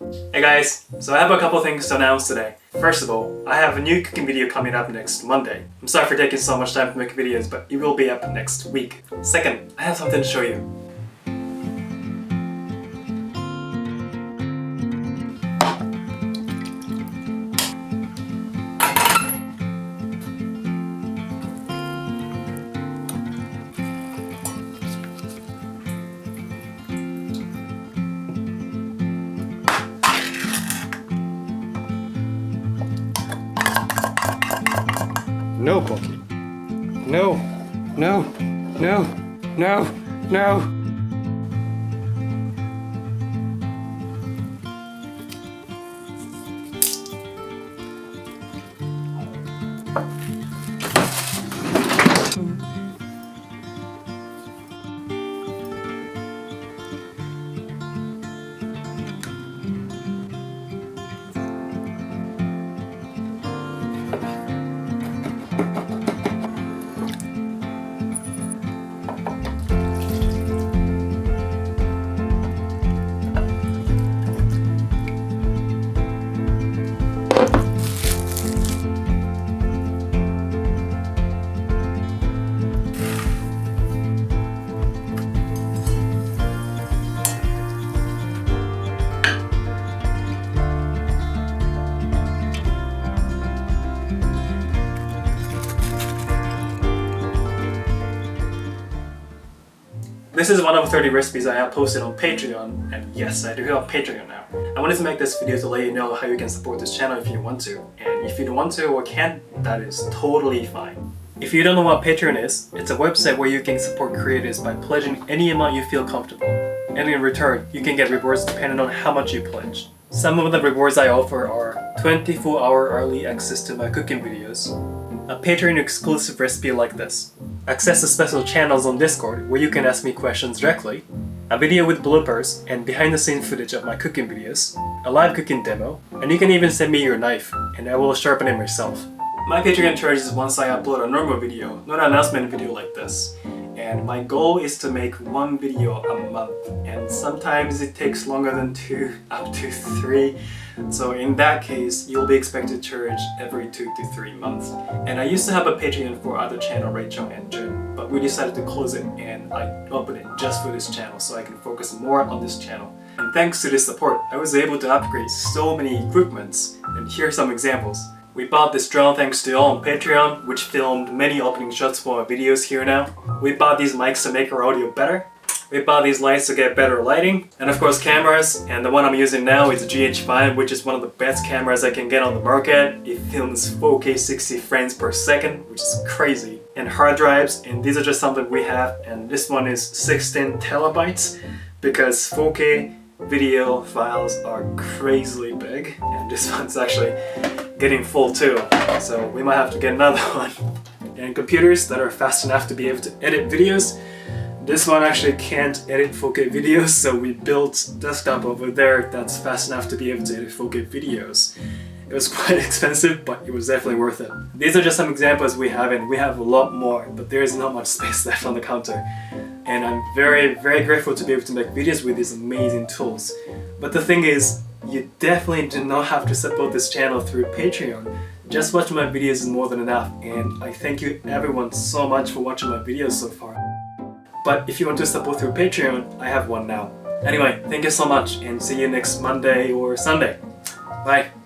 Hey guys, so I have a couple things to announce today. First of all, I have a new cooking video coming up next Monday. I'm sorry for taking so much time to make videos, but it will be up next week. Second, I have something to show you. No, Pokey. No, no, no, no, no. This is one of 30 recipes I have posted on Patreon, and yes, I do have Patreon now. I wanted to make this video to let you know how you can support this channel if you want to, and if you don't want to or can't, that is totally fine. If you don't know what Patreon is, it's a website where you can support creators by pledging any amount you feel comfortable, and in return, you can get rewards depending on how much you pledge. Some of the rewards I offer are 24-hour early access to my cooking videos, a Patreon exclusive recipe like this, access to special channels on Discord where you can ask me questions directly, a video with bloopers and behind the scenes footage of my cooking videos, a live cooking demo, and you can even send me your knife and I will sharpen it myself. My Patreon charges once I upload a normal video, not an announcement video like this. And my goal is to make one video a month, and sometimes it takes longer than 2, up to 3. So in that case, you'll be expected to charge every 2 to 3 months. And I used to have a Patreon for other channel, Rachel and Jen, but we decided to close it and I opened it just for this channel so I can focus more on this channel. And thanks to this support, I was able to upgrade so many equipments, and here are some examples. We bought this drone thanks to y'all on Patreon, which filmed many opening shots for our videos here now. We bought these mics to make our audio better. We bought these lights to get better lighting. And of course cameras, and the one I'm using now is a GH5, which is one of the best cameras I can get on the market. It films 4K 60 frames per second, which is crazy. And hard drives, and these are just something we have, and this one is 16 terabytes because 4K video files are crazily big, and this one's actually getting full too, so we might have to get another one. And computers that are fast enough to be able to edit videos. This one actually can't edit 4K videos, so we built a desktop over there that's fast enough to be able to edit 4K videos. It was quite expensive, but it was definitely worth it. These are just some examples we have, and we have a lot more, but there is not much space left on the counter. And I'm very, very grateful to be able to make videos with these amazing tools. But the thing is, you definitely do not have to support this channel through Patreon. Just watching my videos is more than enough, and I thank you everyone so much for watching my videos so far. But if you want to support through Patreon, I have one now. Anyway, thank you so much, and see you next Monday or Sunday. Bye!